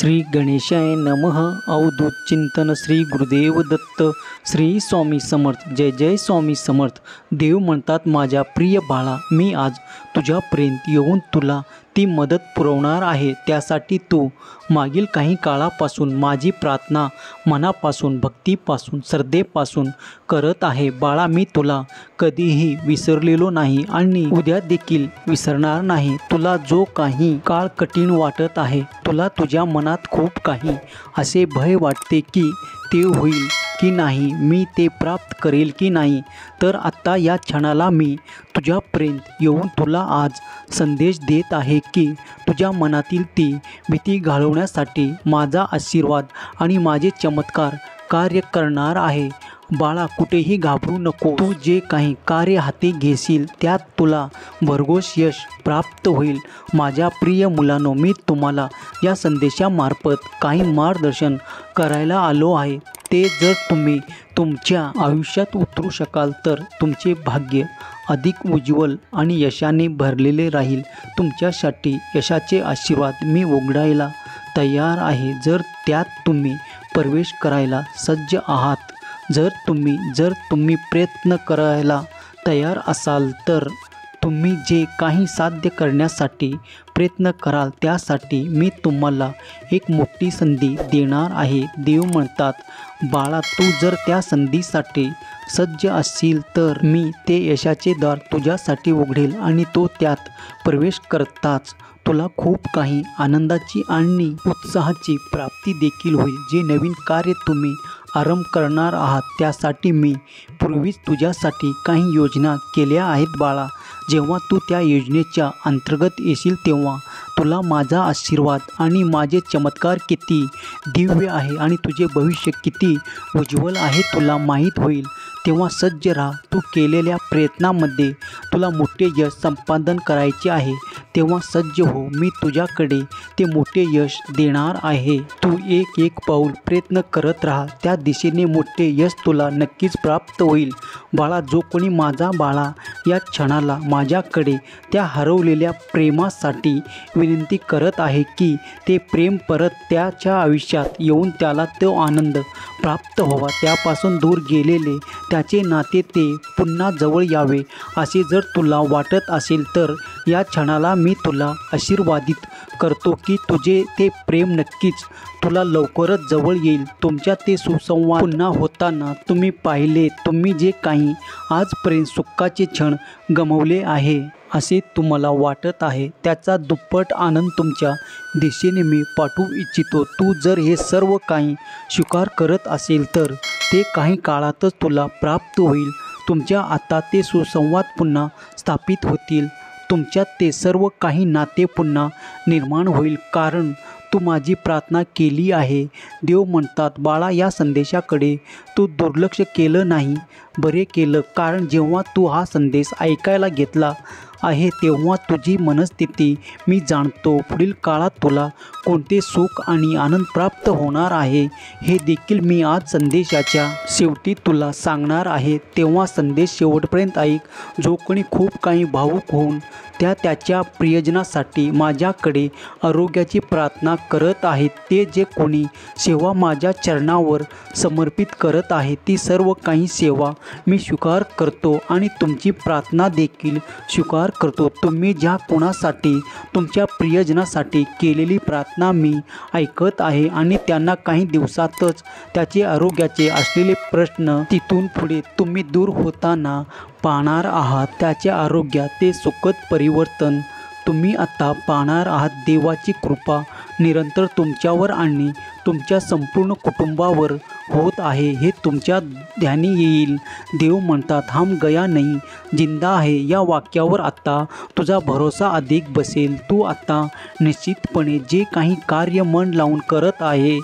श्री गणेशाय नमः. अवधूत चिंतन श्री गुरुदेव दत्त. श्री स्वामी समर्थ. जय जय स्वामी समर्थ. देव म्हणतात, माझ्या प्रिय बाळा, मी आज तुझ्यापर्यंत येऊन तुला ती मदत पुरवणार आहे. त्यासाठी तू मागील काही काळापासून माझी प्रार्थना मनापासून, भक्तीपासून, श्रद्धेपासून करत आहे. बाळा, मी तुला कधीही विसरलेलो नाही आणि उद्या देखील विसरणार नाही. तुला जो काही काळ कठीण वाटत आहे, तुला तुझ्या मनात खूप काही असे भय वाटते की ते होईल की नाही, मी ते प्राप्त करेल की नाही, तर आत्ता या क्षणाला मी तुझ्यापर्यंत येऊन तुला आज संदेश देत आहे की तुझ्या मनातील ती भीती घालवण्यासाठी माझा आशीर्वाद आणि माझे चमत्कार कार्य करणार आहे. बाळा, कुठेही घाबरू नको. तू जे काही कार्य हाती घेशील त्यात तुला भरघोस यश प्राप्त होईल. माझ्या प्रिय मुलांनो, मी तुम्हाला या संदेशामार्फत काही मार्गदर्शन करायला आलो आहे. ते जर तुम्ही तुमच्या आयुष्यात उतरू शकाल तर तुमचे भाग्य अधिक उज्ज्वल आणि यशाने भरलेले राहील. तुमच्यासाठी यशाचे आशीर्वाद मी उघडायला तयार आहे. जर त्यात तुम्ही प्रवेश करायला सज्ज आहात, जर तुम्ही प्रयत्न करायला तयार असाल, तर तुम्ही जे काही साध्य करण्यासाठी प्रयत्न कराल त्यासाठी मी तुम्हाला एक मोठी संधी देणार आहे. देव म्हणतात, बाळा, तू जर त्या संधीसाठी सज्ज असशील तर मी ते यशाचे दार तुझ्यासाठी उघडेल आणि तो त्यात प्रवेश करताच तुला खूप काही आनंदाची आणि उत्साहाची प्राप्ती देखील होईल. जे नवीन कार्य तुम्ही आरंभ करणार आहात त्यासाठी मी पूर्वीच तुझ्यासाठी काही योजना केल्या आहेत. बाळा, जेव्हा तू त्या योजनेच्या अंतर्गत येशील तेव्हा तुला माझा आशीर्वाद आणि माझे चमत्कार किती दिव्य आहे आणि तुझे भविष्य किती उज्ज्वल आहे तुला माहीत होईल. तेव्हा सज्ज राहा. तू केलेल्या प्रयत्नामध्ये तुला मोठे यश संपादन करायचे आहे, तेव्हा सज्ज हो. मी तुझ्याकडे ते मोठे यश देणार आहे. तू एक पाऊल प्रयत्न करत राहा. त्या दिशेने मोठे यश तुला नक्कीच प्राप्त होईल. बाळा, जो कोणी माझा बाळा या क्षणाला माझ्याकडे त्या हरवलेल्या प्रेमासाठी विनंती करत आहे की ते प्रेम परत त्याच्या आयुष्यात येऊन त्याला तो आनंद प्राप्त व्हावा, त्यापासून दूर गेलेले त्याचे नाते ते पुन्हा जवळ यावे, असे जर तुला वाटत असेल तर या क्षणाला मी तुला आशीर्वादित करतो की तुझे ते प्रेम नक्कीच तुला लवकरच जवळ येईल. तुमच्या ते सुसंवाद पुन्हा होताना तुम्ही पाहिले. तुम्ही जे काही आजपर्यंत सुखाचे क्षण गमावले आहे असे तुम्हाला वाटत आहे, त्याचा दुप्पट आनंद तुमच्या दिशेने मी पाठवू इच्छितो. तू जर हे सर्व काही स्वीकार करत असेल तर ते काही काळातच तुला प्राप्त होईल. तुमच्या आता ते सुसंवाद पुन्हा स्थापित होतील. तुमच्यात ते सर्व काही नाते पुन्हा निर्माण होईल, कारण तू माझी प्रार्थना केली आहे. देव म्हणतात, बाळा, या संदेशाकडे तू दुर्लक्ष केलं नाही, बरे केलं. कारण जेव्हा तू हा संदेश ऐकायला घेतला आहे तेव्हा तुझी मनस्थिती मी जाणतो. पुढील काळात तुला कोणते सुख आणि आनंद प्राप्त होणार आहे हे देखील मी आज संदेशाच्या शेवटी तुला सांगणार आहे. तेव्हा संदेश शेवटपर्यंत ऐक. जो कोणी खूप काही भावूक होऊन त्याच्या प्रियजनासाठी माझ्याकडे आरोग्याची प्रार्थना करत आहेत, ते जे कोणी सेवा माझ्या चरणावर समर्पित करत आहे, ती सर्व काही सेवा मी स्वीकार करतो आणि तुमची प्रार्थना देखील स्वीकार करतो. तुम्ही ज्या कोणासाठी तुमच्या प्रियजनासाठी केलेली प्रार्थना मी ऐकत आहे आणि त्यांना काही दिवसातच त्याचे आरोग्याचे असलेले प्रश्न तिथून पुढे तुम्ही दूर होताना पाहणार आहात. त्याच्या आरोग्यात ते सुखद परिवर्तन तुम्ही आता पाहणार आहात. देवाची कृपा निरंतर तुमच्यावर आणि तुमच्या संपूर्ण कुटुंबावर होत आहे हे तुमच्या ध्यानी येईल. देव म्हणतात, हम गया नहीं, जिंदा आहे. या वाक्यावर आता तुझा भरोसा अधिक बसेल. तू आता निश्चितपणे जे काही कार्य मन लावून करत आहे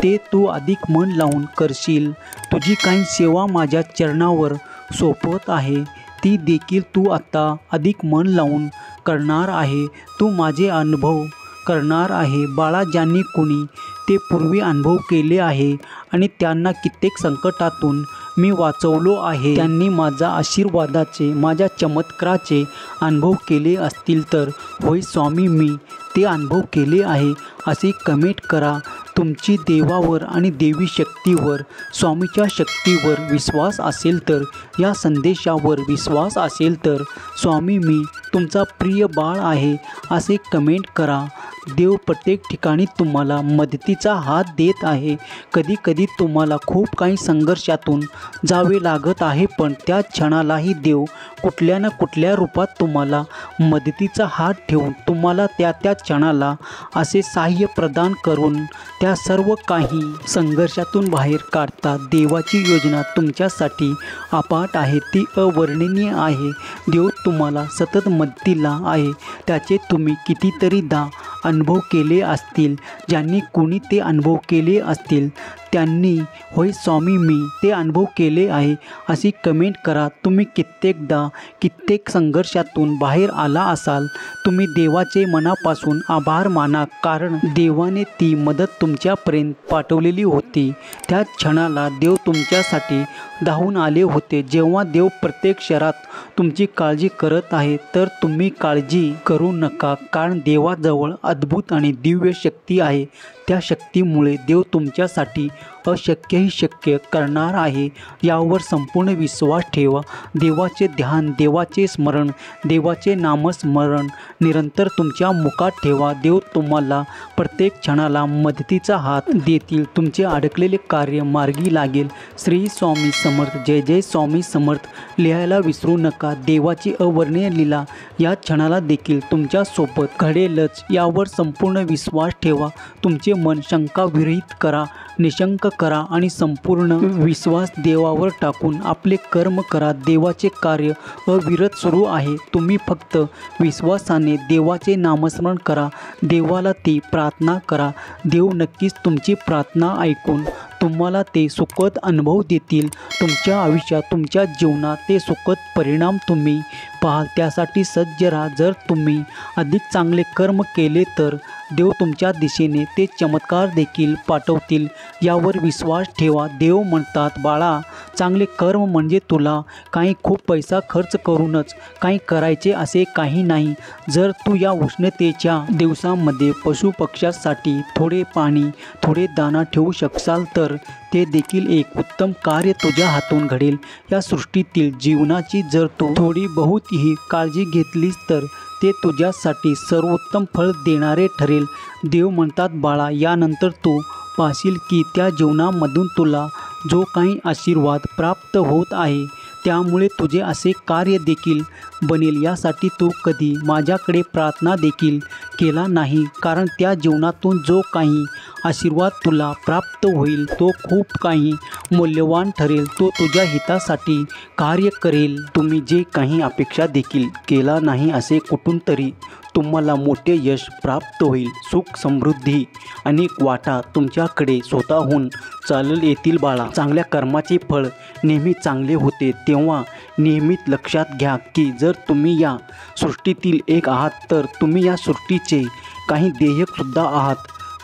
ते तू अधिक मन लावून करशील. तुझी काही सेवा माझ्या चरणावर सोपवत आहे ती देखील तू आता अधिक मन लावून करणार आहे. तू माझे अनुभव करणार आहे. बाळा, ज्यांनी कोणी ते पूर्वी अनुभव केले आहे आणि त्यांना कित्येक संकटातून मी वाचवलो आहे, त्यांनी माझा आशीर्वादाचे, माझ्या चमत्काराचे अनुभव केले असतील तर होय स्वामी, मी ते अनुभव केले आहे असे कमेंट करा. तुमची देवावर आणि देवी शक्तीवर, स्वामीच्या शक्तीवर विश्वास असेल तर, या संदेशावर विश्वास असेल तर, स्वामी मी तुमचा प्रिय बाळ आहे असे कमेंट करा. देव प्रत्येक ठिकाणी तुम्हाला मदतीचा हात देत आहे. कधी कधी तुम्हाला खूप काही संघर्षातून जावे लागत आहे, पण त्या क्षणालाही देव कुठल्या ना कुठल्या रूपात तुम्हाला मदतीचा हात ठेवून तुम्हाला त्या क्षणाला असे सहाय्य प्रदान करून त्या सर्व काही संघर्षातून बाहेर काढतात. देवाची योजना तुमच्यासाठी अफाट आहे, ती अवर्णनीय आहे. देव तुम्हाला सतत मदतीला आहे. त्याचे तुम्ही कितीतरीदा अनुभव केले असतील. ज्यांनी कोणी ते अनुभव केले असतील त्यांनी होय स्वामी मी ते अनुभव केले आहे अशी कमेंट करा. तुम्ही कित्येक संघर्षातून बाहेर आला असाल. तुम्ही देवाचे मनापासून आभार माना, कारण देवाने ती मदत तुमच्यापर्यंत पाठवलेली होती. त्या क्षणाला देव तुमच्यासाठी धावून आले होते. जेव्हा देव प्रत्येक क्षणात तुमची काळजी करत आहे तर तुम्ही काळजी करू नका, कारण देवाजवळ अद्भुत आणि दिव्य शक्ती आहे. त्या शक्तीमुळे देव तुमच्यासाठी अशक्यही शक्य करणार आहे. यावर संपूर्ण विश्वास ठेवा. देवाचे ध्यान, देवाचे स्मरण, देवाचे नामस्मरण निरंतर तुमच्या मुखात ठेवा. देव तुम्हाला प्रत्येक क्षणाला मदतीचा हात देतील. तुमचे अडकलेले कार्य मार्गी लागेल. श्री स्वामी समर्थ. जय जय स्वामी समर्थ लिहायला विसरू नका. देवाची अवर्णनीय लीला या क्षणाला देखील तुमच्यासोबत घडेलच यावर संपूर्ण विश्वास ठेवा. तुमचे मन शंकाविरहित करा, निशंक करा आणि संपूर्ण विश्वास देवावर टाकून आपले कर्म करा. देवाचे कार्य अविरत सुरू आहे. तुम्ही फक्त विश्वासाने देवाचे नामस्मरण करा. देवाला ती प्रार्थना करा. देव नक्कीच तुमची प्रार्थना ऐकून तुम्हाला ते सुखद अनुभव देतील. तुमच्या आयुष्यात, तुमच्या जीवनात ते सुखद परिणाम तुम्ही पाहाल. त्यासाठी सज्ज राहा. जर तुम्ही अधिक चांगले कर्म केले तर देव तुमच्या दिशेने ते चमत्कार देखील पाठवतील. यावर विश्वास ठेवा. देव म्हणतात, बाळा, चांगले कर्म म्हणजे तुला काही खूप पैसा खर्च करूनच काही करायचे असे काही नाही. जर तू या उष्णतेच्या दिवसामध्ये पशुपक्ष्यांसाठी थोडे पाणी, थोडे दाणा ठेवू शकसाल तर ते देखील एक उत्तम कार्य तुझ्या हातून घडेल. या सृष्टीतील जीवनाची जर तू थोडी बहुत ही काळजी घेतलीस तर ते तुझ्यासाठी सर्वोत्तम फळ देणारे ठरेल. देव म्हणतात, बाळा, यानंतर तू पाहशील की त्या जीवनामधून तुला जो काही आशीर्वाद प्राप्त होत आहे त्यामुळे तुझे असे कार्य देखील बनेल. यासाठी तू कधी माझ्याकडे प्रार्थना देखील केला नाही, कारण त्या जीवनातून जो काही आशीर्वाद तुला प्राप्त होईल तो खूप काही मूल्यवान ठरेल. तो तुझ्या हितासाठी कार्य करेल. तुम्ही जे काही अपेक्षा देखील केला नाही असे कुठून तरी तुम्हाला मोठे यश प्राप्त होईल. सुख, समृद्धी, अनेक वाटा तुमच्याकडे स्वतःहून चालत येतील. बाळा, चांगल्या कर्माचे फळ नेहमी चांगले होते. तेव्हा नेहमीच लक्षात घ्या की जर तुम्ही या सृष्टीतील एक आहात तर तुम्ही या सृष्टीचे काही देयकसुद्धा आहात.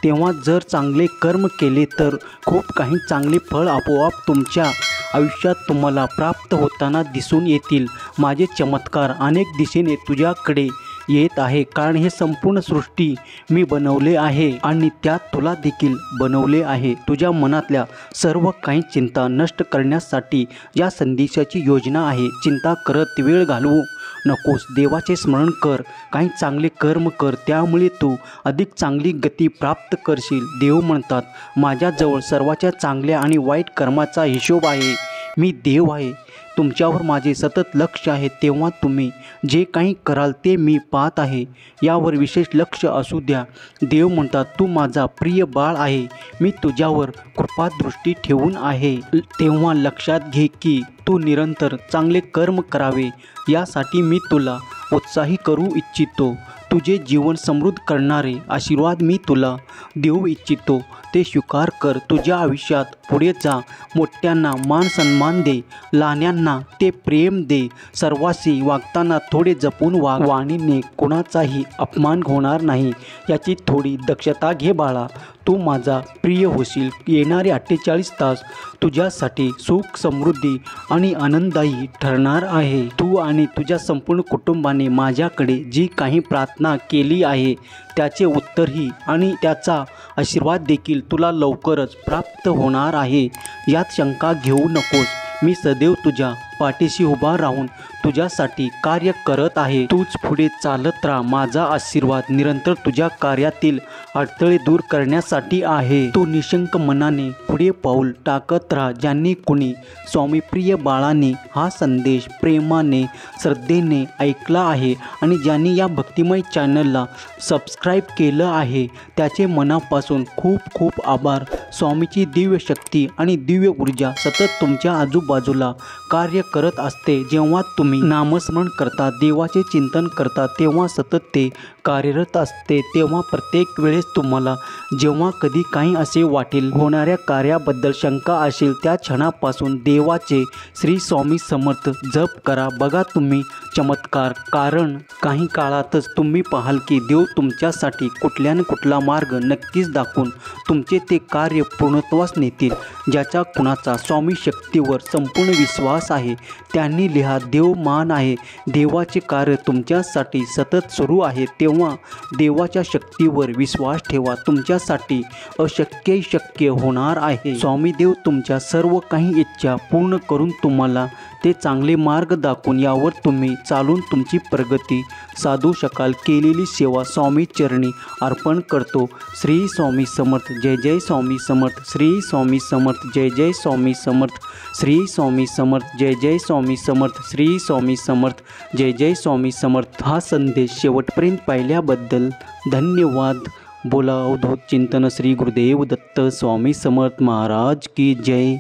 तेव्हा जर चांगले कर्म केले तर खूप काही चांगले फळ आपोआप तुमच्या आयुष्यात तुम्हाला प्राप्त होताना दिसून येतील. माझे चमत्कार अनेक दिशेने तुझ्याकडे येत आहे, कारण हे संपूर्ण सृष्टी मी बनवले आहे आणि त्यात तुला देखील बनवले आहे. तुझ्या मनातल्या सर्व काही चिंता नष्ट करण्यासाठी या संदेशाची योजना आहे. चिंता करत वेळ घालवू नकोस. देवाचे स्मरण कर, काही चांगले कर्म कर, त्यामुळे तू अधिक चांगली गती प्राप्त करशील. देव म्हणतात, माझ्याजवळ सर्वाच्या चांगल्या आणि वाईट कर्माचा हिशोब आहे. मी देव आहे, तुमच्यावर माझे सतत लक्ष आहे. तेव्हा तुम्ही जे काही कराल ते मी पाहत आहे. यावर विशेष लक्ष असू द्या. देव म्हणतात, तू माझा प्रिय बाळ आहे. मी तुझ्यावर कृपादृष्टी ठेवून आहे. तेव्हा लक्षात घे की तू निरंतर चांगले कर्म करावे. यासाठी मी तुला उत्साही करू इच्छितो. तुझे जीवन समृद्ध करणारे आशीर्वाद मी तुला देऊ इच्छितो. ते स्वीकार कर. तुझ्या आयुष्यात पुढे जा. मोठ्यांना मान सन्मान दे, लहान्यांना ते प्रेम दे. सर्वांशी वागताना थोडे जपून वाग. वाणीने कोणाचाही अपमान होणार नाही याची थोडी दक्षता घे. बाळा, तू माझा प्रिय होशील. येणारे 48 तास तुझ्यासाठी सुख, समृद्धी आणि आनंददायी ठरणार आहे. तू आणि तुझ्या संपूर्ण कुटुंबाने माझ्याकडे जी काही प्रार्थना प्रार्थना केली आहे त्याचे उत्तरही आणि त्याचा आशीर्वाद देखील तुला लवकरच प्राप्त होणार आहे। यात शंका घेऊ नकोस। मी सदैव तुझ्या पाठीशी उभा राहून तुझ्यासाठी कार्य करत आहे। तूच पुढे चालत राहा। माझा आशीर्वाद निरंतर तुझ्या कार्यातील अडथळे दूर करण्यासाठी आहे। तू निशंक मनाने पुढे पाऊल टाकत राहा। ज्यांनी कुणी स्वामी प्रिय बाळाने हा संदेश प्रेमाने श्रद्धेने ऐकला आहे आणि ज्यांनी या भक्तिमय चॅनलला सबस्क्राईब केलं आहे त्याचे मनापासून खूप खूप आभार। स्वामीची दिव्य शक्ती आणि दिव्य ऊर्जा सतत तुमच्या आजूबाजूला कार्य करत असते। जेव्हा तुम्ही नामस्मरण करता देवाचे चिंतन करता तेव्हा सतत ते कार्यरत असते। तेव्हा प्रत्येक वेळेस तुम्हाला जेव्हा कधी काही असे वाटेल होणाऱ्या कार्याबद्दल शंका असेल त्या क्षणापासून देवाचे श्री स्वामी समर्थ जप करा। बघा तुम्ही चमत्कार। कारण काही काळातच तुम्ही पाहाल की देव तुमच्यासाठी कुठल्या न कुठला मार्ग नक्कीच दाखवून तुमचे ते कार्य पूर्णत्वास नेतील। ज्याचा कुणाचा स्वामी शक्तीवर संपूर्ण विश्वास आहे त्यांनी लिहा देव मान आहे। देवाचे कार्य तुमच्यासाठी सतत सुरू आहे तेव्हा देवाच्या शक्तीवर विश्वास ठेवा। तुमच्यासाठी अशक्य शक्य होणार आहे। स्वामी देव तुमच्या सर्व काही इच्छा पूर्ण करून तुम्हाला ते चांगले मार्ग दाखवून यावर तुम्ही चालून तुमची प्रगती साधू शकाल। केलेली सेवा स्वामी चरणी अर्पण करतो। श्री स्वामी समर्थ। जय जय स्वामी समर्थ। श्री स्वामी समर्थ। जय जय स्वामी समर्थ। श्री स्वामी समर्थ। जय जय स्वामी समर्थ। श्री स्वामी समर्थ। जय जय स्वामी समर्थ। हा संदेश शेवटपर्यंत पाहिल्याबद्दल धन्यवाद। बोला अवधूत चिंतन श्री गुरुदेव दत्त स्वामी समर्थ महाराज की जय।